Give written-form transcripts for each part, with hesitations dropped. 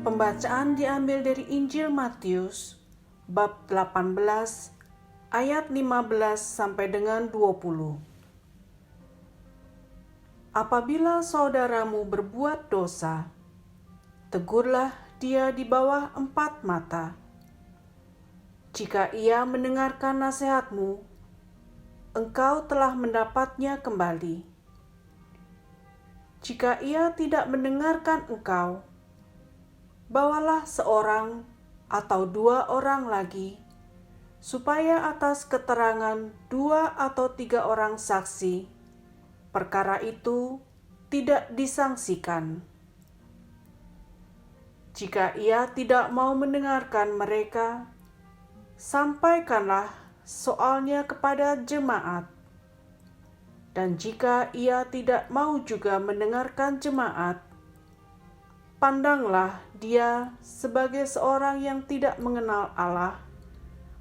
Pembacaan diambil dari Injil Matius bab 18 ayat 15 sampai dengan 20. Apabila saudaramu berbuat dosa, tegurlah dia di bawah 4 mata. Jika ia mendengarkan nasihatmu, engkau telah mendapatnya kembali. Jika ia tidak mendengarkan engkau, bawalah seorang atau 2 orang lagi, supaya atas keterangan 2 atau 3 orang saksi, perkara itu tidak disangsikan. Jika ia tidak mau mendengarkan mereka, sampaikanlah soalnya kepada jemaat. Dan jika ia tidak mau juga mendengarkan jemaat, pandanglah dia sebagai seorang yang tidak mengenal Allah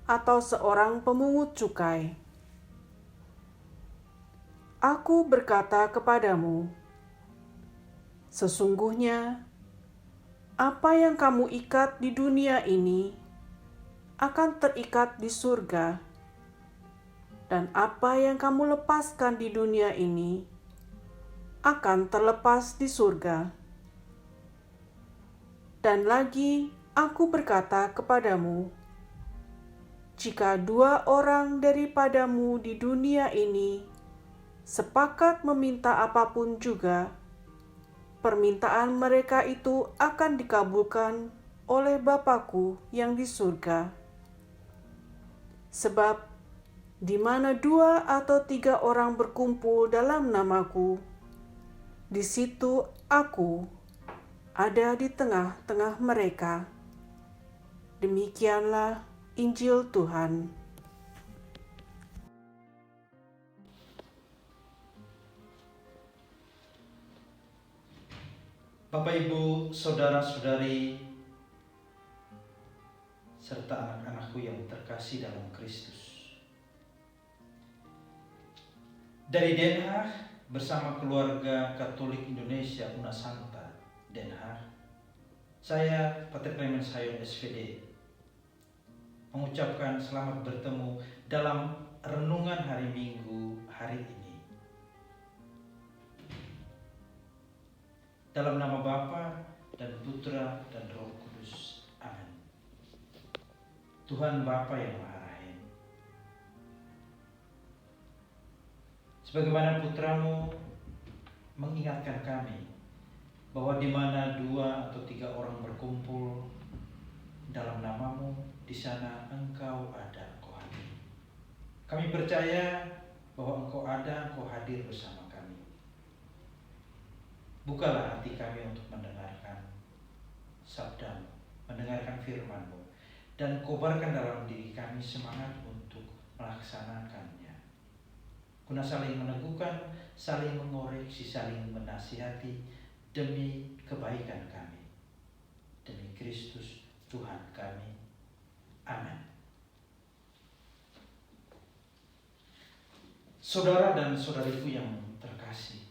atau seorang pemungut cukai. Aku berkata kepadamu, sesungguhnya apa yang kamu ikat di dunia ini akan terikat di surga, dan apa yang kamu lepaskan di dunia ini akan terlepas di surga. Dan lagi aku berkata kepadamu, jika 2 orang daripadamu di dunia ini sepakat meminta apapun juga, permintaan mereka itu akan dikabulkan oleh Bapa-Ku yang di surga. Sebab di mana 2 atau 3 orang berkumpul dalam nama-Ku, di situ Aku ada di tengah-tengah mereka. Demikianlah Injil Tuhan. Bapak, Ibu, saudara-saudari, serta anak-anakku yang terkasih dalam Kristus. Dari Den Haag bersama keluarga Katolik Indonesia Unasanta Den Haag, saya Pater Clemens Hayon SVD mengucapkan selamat bertemu dalam renungan hari Minggu hari ini. Dalam nama Bapa dan Putra dan Roh Kudus. Amin. Tuhan Bapa yang Maha Rahim, sebagaimana Putramu mengingatkan kami bahwa di mana 2 atau 3 orang berkumpul dalam nama-Mu, di sana Engkau ada, Engkau hadir. Kami percaya bahwa Engkau ada, Engkau hadir bersama kami. Bukalah hati kami untuk mendengarkan sabda-Mu, mendengarkan firman-Mu, dan kobarkan dalam diri kami semangat untuk melaksanakannya. Guna saling meneguhkan, saling mengoreksi, saling menasihati demi kebaikan kami. Demi Kristus Tuhan kami. Amin. Saudara dan saudariku yang terkasih,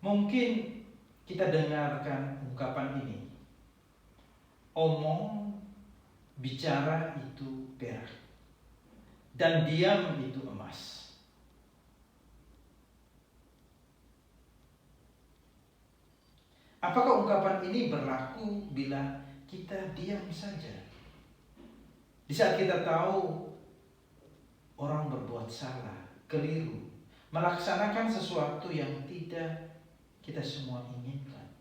mungkin kita dengarkan ungkapan ini, omong, bicara itu perak, dan diam itu emas. Apakah ungkapan ini berlaku bila kita diam saja? Di saat kita tahu orang berbuat salah, keliru, melaksanakan sesuatu yang tidak kita semua inginkan.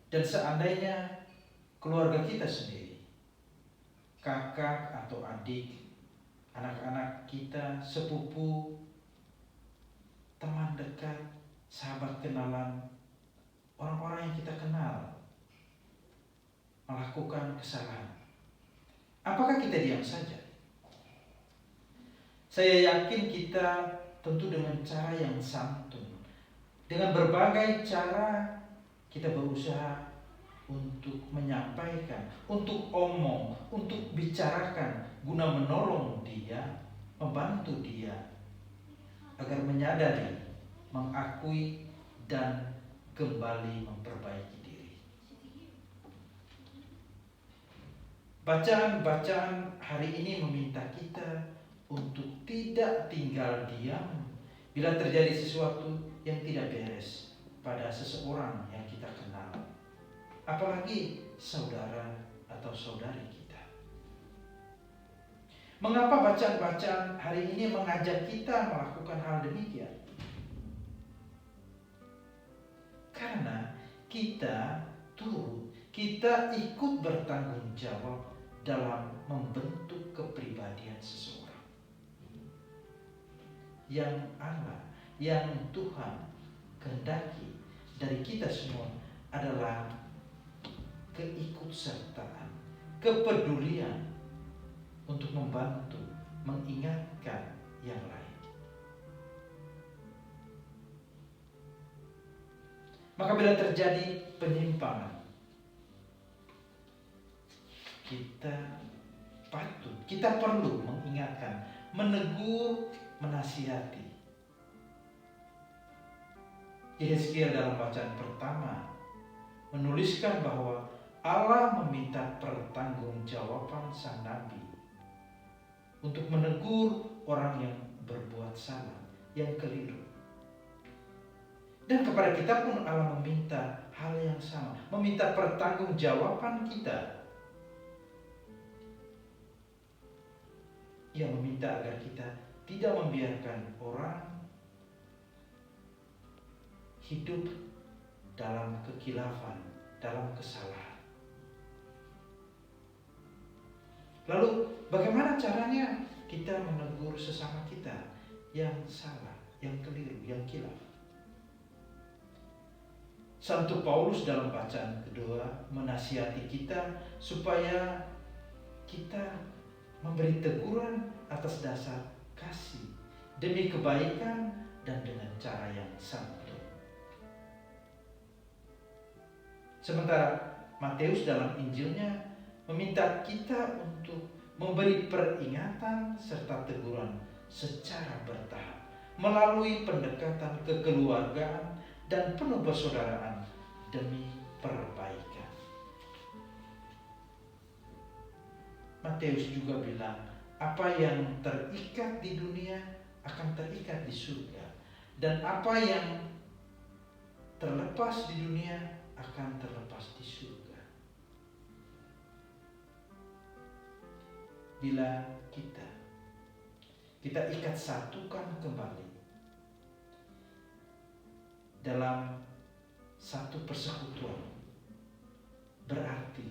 Dan seandainya keluarga kita sendiri, kakak atau adik, anak-anak kita, sepupu, teman dekat, sahabat kenalan, orang-orang yang kita kenal, melakukan kesalahan, apakah kita diam saja? Saya yakin kita tentu dengan cara yang santun, dengan berbagai cara kita berusaha untuk menyampaikan, untuk omong, untuk bicarakan, guna menolong dia, membantu dia, agar menyadari, mengakui, dan kembali memperbaiki diri. Bacaan-bacaan hari ini meminta kita untuk tidak tinggal diam bila terjadi sesuatu yang tidak beres pada seseorang yang kita kenal, apalagi saudara atau saudari kita. Mengapa bacaan-bacaan hari ini mengajak kita melakukan hal demikian? Karena kita kita ikut bertanggung jawab dalam membentuk kepribadian seseorang. Yang Allah, yang Tuhan kehendaki dari kita semua adalah keikutsertaan, kepedulian untuk membantu, mengingatkan yang lain. Maka bila terjadi penyimpangan, kita perlu mengingatkan, menegur, menasihati. Yehezkiel dalam bacaan pertama menuliskan bahwa Allah meminta pertanggungjawaban sang nabi untuk menegur orang yang berbuat salah, yang keliru. Dan kepada kita pun Allah meminta hal yang sama, meminta pertanggungjawaban kita. Ia meminta agar kita tidak membiarkan orang hidup dalam kekhilafan, dalam kesalahan. Lalu bagaimana caranya kita menegur sesama kita yang salah, yang keliru, yang khilaf? Santo Paulus dalam bacaan kedua menasihati kita supaya kita memberi teguran atas dasar kasih, demi kebaikan dan dengan cara yang santun. Sementara Matius dalam Injilnya meminta kita untuk memberi peringatan serta teguran secara bertahap melalui pendekatan kekeluargaan dan penuh persaudaraan demi perbaikan. Matius juga bilang, apa yang terikat di dunia akan terikat di surga, dan apa yang terlepas di dunia akan terlepas di surga. Bila kita ikat satukan kembali dalam satu persekutuan, berarti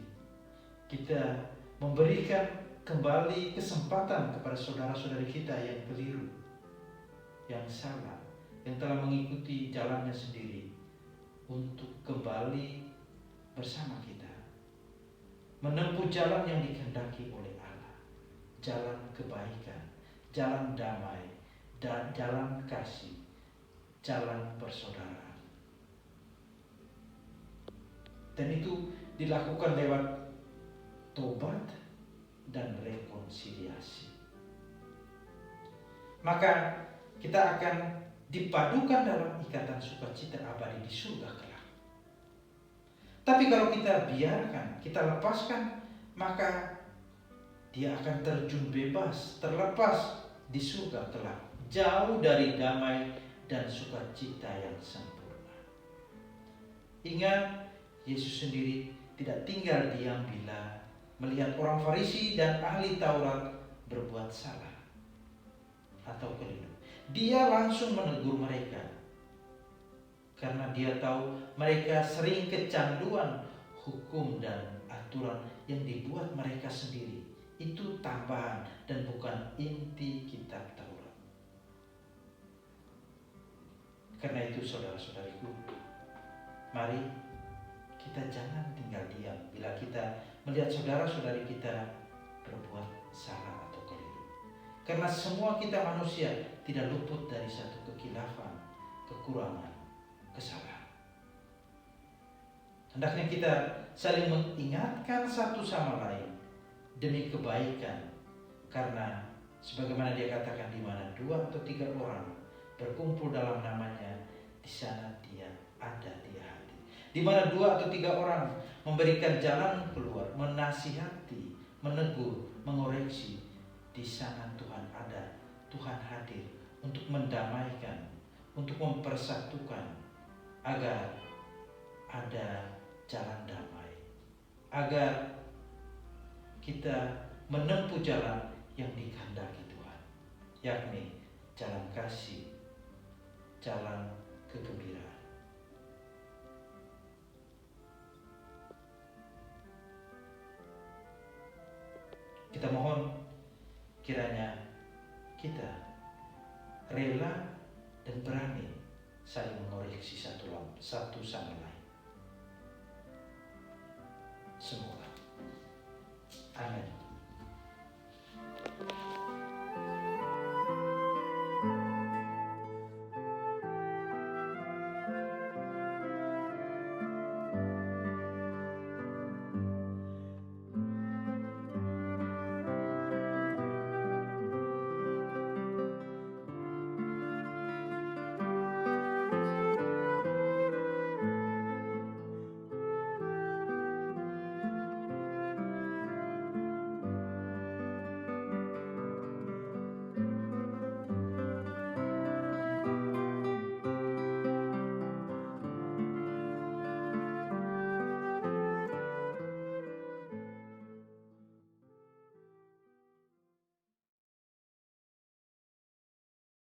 kita memberikan kembali kesempatan kepada saudara-saudari kita yang keliru, yang salah, yang telah mengikuti jalannya sendiri, untuk kembali bersama kita, menempuh jalan yang dikehendaki oleh Allah, jalan kebaikan, jalan damai, dan jalan kasih, jalan persaudaraan. Dan itu dilakukan lewat tobat dan rekonsiliasi. Maka kita akan dipadukan dalam ikatan sukacita abadi di surga kelak. Tapi kalau kita biarkan, kita lepaskan, maka dia akan terjun bebas, terlepas di surga kelak, jauh dari damai dan sukacita yang sempurna. Ingat, Yesus sendiri tidak tinggal diam bila melihat orang Farisi dan ahli Taurat berbuat salah atau keliru. Dia langsung menegur mereka karena dia tahu mereka sering kecanduan hukum dan aturan yang dibuat mereka sendiri. Itu tambahan dan bukan inti kitab Taurat. Karena itu saudara-saudariku, mari kita jangan tinggal diam bila kita melihat saudara-saudari kita berbuat salah atau keliru. Karena semua kita manusia tidak luput dari satu kekhilafan, kekurangan, kesalahan. Hendaknya kita saling mengingatkan satu sama lain demi kebaikan. Karena sebagaimana dia katakan, di mana 2 atau 3 orang berkumpul dalam namanya, di sana dia ada dia hadir. Di mana 2 atau 3 orang memberikan jalan keluar, menasihati, menegur, mengoreksi, di sana Tuhan ada, Tuhan hadir untuk mendamaikan, untuk mempersatukan, agar ada jalan damai, agar kita menempuh jalan yang dikehendaki Tuhan, yakni jalan kasih, jalan kegembiraan. Kita mohon kiranya kita rela dan berani saling mengoreksi satu sama lain. Semoga. Amin.